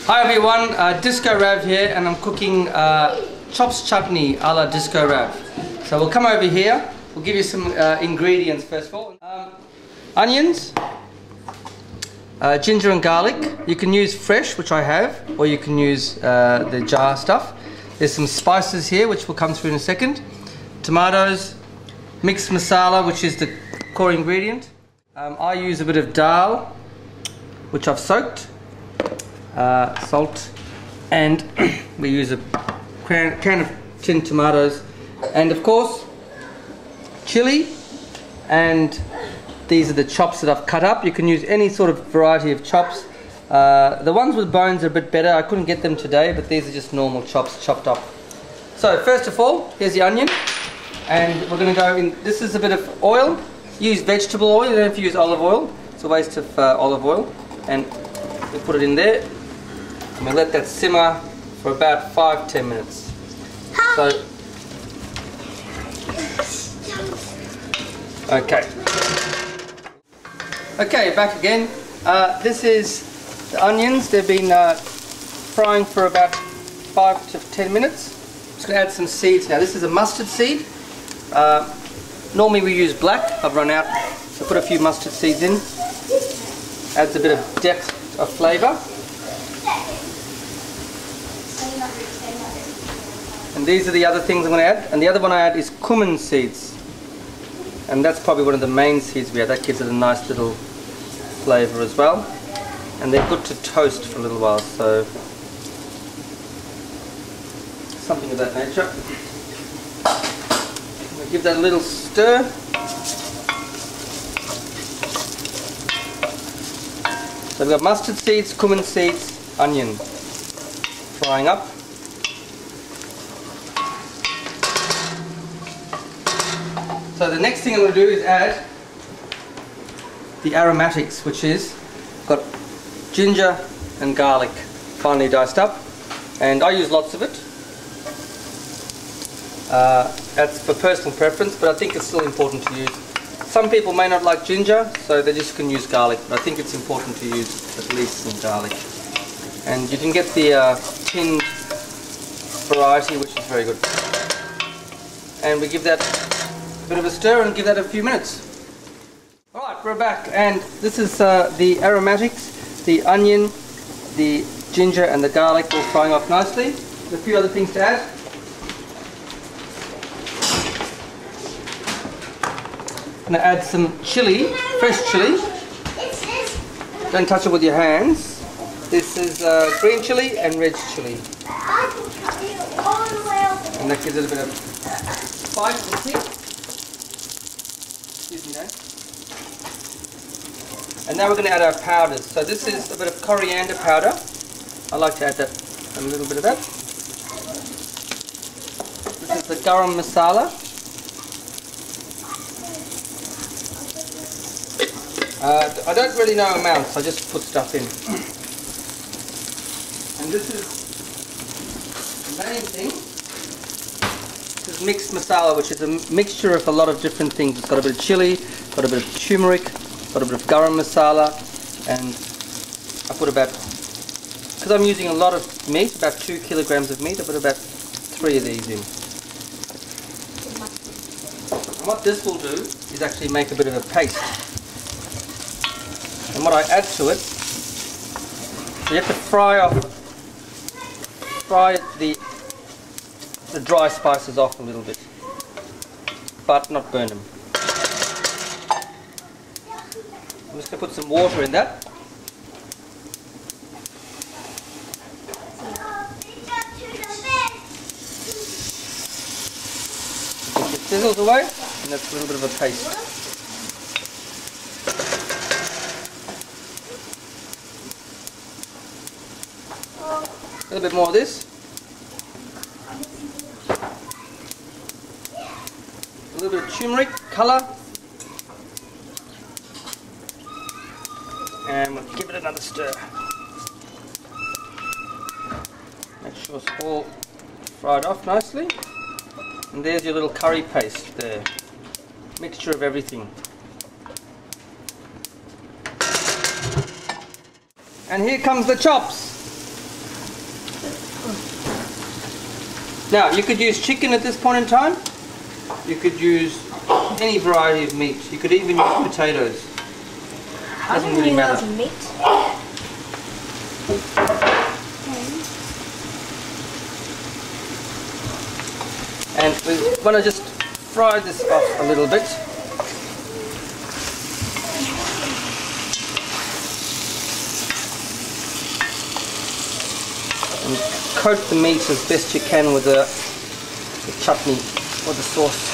Hi everyone, Disco Rav here, and I'm cooking chops chutney a la Disco Rav. So we'll come over here, we'll give you some ingredients first of all. Onions, ginger and garlic. You can use fresh, which I have, or you can use the jar stuff. There's some spices here, which will come through in a second. Tomatoes, mixed masala, which is the core ingredient. I use a bit of dal, which I've soaked. Salt, and we use a can of tinned tomatoes, and of course chili, and these are the chops that I've cut up. You can use any sort of variety of chops. The ones with bones are a bit better. I couldn't get them today, but these are just normal chops chopped up. So first of all, here's the onion, and we're going to go in. This is a bit of oil. Use vegetable oil. You don't have to use olive oil. It's a waste of olive oil, and we put it in there. And we let that simmer for about 5-10 minutes. So, okay, back again. This is the onions. They've been frying for about 5 to 10 minutes. I'm just going to add some seeds now. This is a mustard seed. Normally we use black. I've run out, so put a few mustard seeds in. Adds a bit of depth of flavour. And these are the other things I'm going to add. And the other one I add is cumin seeds. And that's probably one of the main seeds we add. That gives it a nice little flavour as well. And they're good to toast for a little while, so something of that nature. I'm going to give that a little stir. So we've got mustard seeds, cumin seeds, onion frying up. So the next thing I'm going to do is add the aromatics, which is got ginger and garlic finely diced up, and I use lots of it. That's for personal preference, but I think it's still important to use. Some people may not like ginger, so they just can use garlic, but I think it's important to use at least some garlic. And you can get the tinned variety, which is very good. And we give that a bit of a stir and give that a few minutes. Alright, we're back, and this is the aromatics, the onion, the ginger and the garlic all frying off nicely. There's a few other things to add. I'm going to add some chili, fresh chili. Don't touch it with your hands. This is green chili and red chili. And that gives it a bit of spice and kick. Excuse me now. And now we're going to add our powders. So this is a bit of coriander powder. I like to add that, a little bit of that. This is the garam masala. I don't really know amounts, I just put stuff in. And this is the main thing. This is mixed masala, which is a mixture of a lot of different things. It's got a bit of chili, got a bit of turmeric, got a bit of garam masala, and I put about, because I'm using a lot of meat, about 2 kilograms of meat, I put about 3 of these in. And what this will do is actually make a bit of a paste. And what I add to it, so you have to fry the dry spices off a little bit, but not burn them. I'm just going to put some water in that. It sizzles away, and that's a little bit of a paste. A little bit more of this. A little bit of turmeric colour. And we'll give it another stir. Make sure it's all fried off nicely. And there's your little curry paste there. Mixture of everything. And here comes the chops. Now, you could use chicken at this point in time. You could use any variety of meat. You could even use potatoes. Doesn't really matter. Meat. And we want to just fry this off a little bit. And coat the meat as best you can with the chutney or the sauce.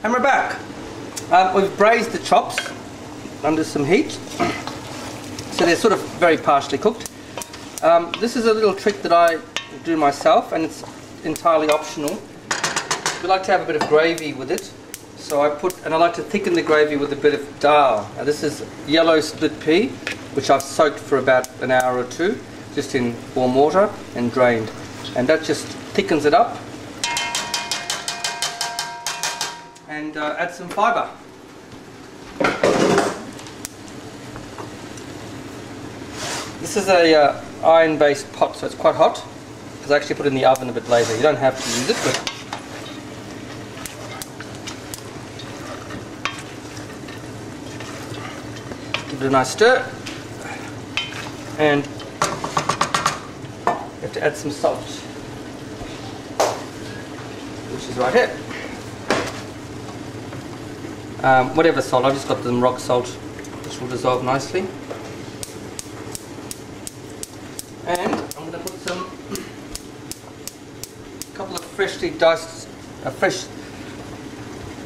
And we're back. We've braised the chops under some heat, so they're sort of very partially cooked. This is a little trick that I do myself, and it's entirely optional. We like to have a bit of gravy with it, so I like to thicken the gravy with a bit of dal. Now this is yellow split pea, which I've soaked for about an hour or two, just in warm water and drained, and that just thickens it up and adds some fibre. This is a iron-based pot, so it's quite hot, because I actually put it in the oven a bit later. You don't have to use it, but give it a nice stir, and you have to add some salt, which is right here. Whatever salt, I've just got some rock salt, which will dissolve nicely. And I'm going to put a couple of freshly diced, fresh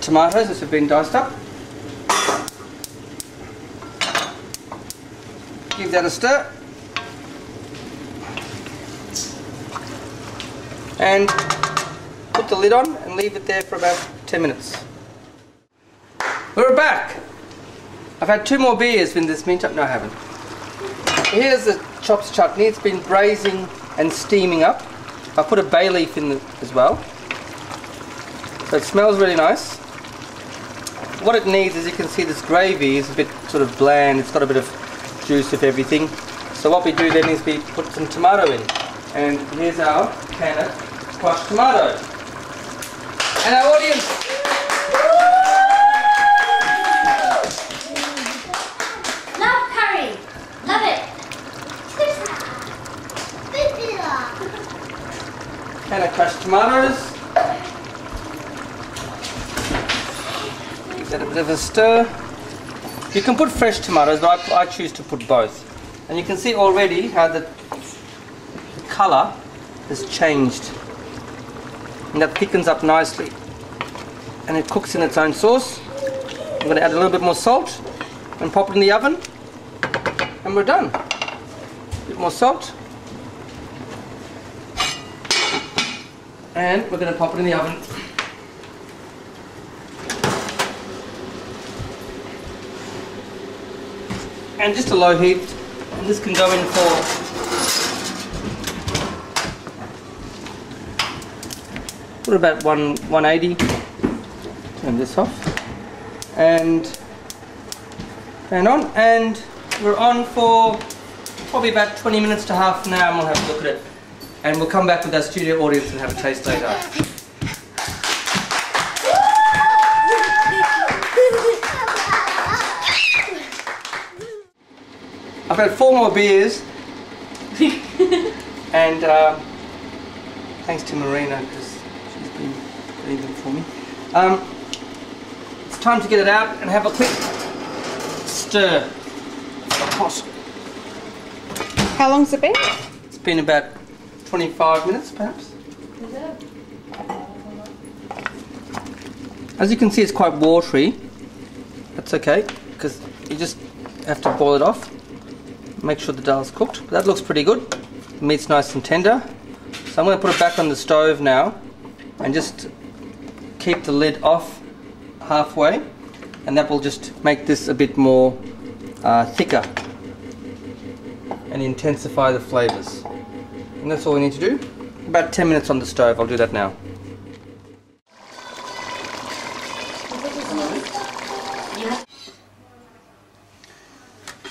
tomatoes that have been diced up. Give that a stir. And put the lid on and leave it there for about 10 minutes. We're back. I've had 2 more beers in this meantime. No, I haven't. Here's the chops chutney. It's been braising and steaming up. I put a bay leaf in as well. So it smells really nice. What it needs, as you can see, this gravy is a bit sort of bland. It's got a bit of juice of everything. So what we do then is we put some tomato in. And here's our can of crushed tomato. And our audience. Love curry. Love it. Can of crushed tomatoes. Give that a bit of a stir. You can put fresh tomatoes, but I choose to put both. And you can see already how the colour has changed. And that thickens up nicely. And it cooks in its own sauce. I'm going to add a little bit more salt and pop it in the oven. And we're done. A bit more salt. And we're going to pop it in the oven. And just a low heat. And this can go in for about 180. Turn this off. And fan on. And we're on for probably about 20 minutes to half an hour, and we'll have a look at it. And we'll come back with our studio audience and have a taste later. I've had 4 more beers. And thanks to Marina, because she's been putting them for me. It's time to get it out and have a quick stir of the pot. How long's it been? It's been about 25 minutes perhaps. As you can see, it's quite watery. That's okay, because you just have to boil it off. Make sure the dal's cooked. But that looks pretty good. The meat's nice and tender. So I'm going to put it back on the stove now and just keep the lid off halfway, and that will just make this a bit more thicker and intensify the flavours. And that's all we need to do. About 10 minutes on the stove. I'll do that now.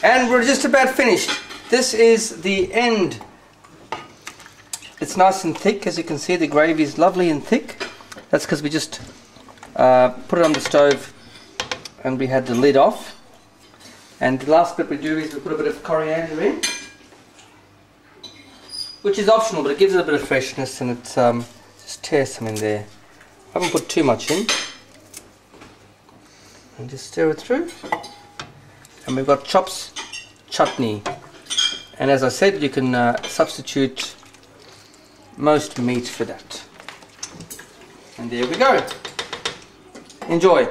And we're just about finished. This is the end It's nice and thick. As you can see, the gravy is lovely and thick. That's because we just put it on the stove and we had the lid off. And the last bit we do is we put a bit of coriander in, which is optional, but it gives it a bit of freshness, and it just tears some in there. I haven't put too much in. And just stir it through. And we've got chops chutney. And as I said, you can substitute most meat for that. And there we go. Enjoy.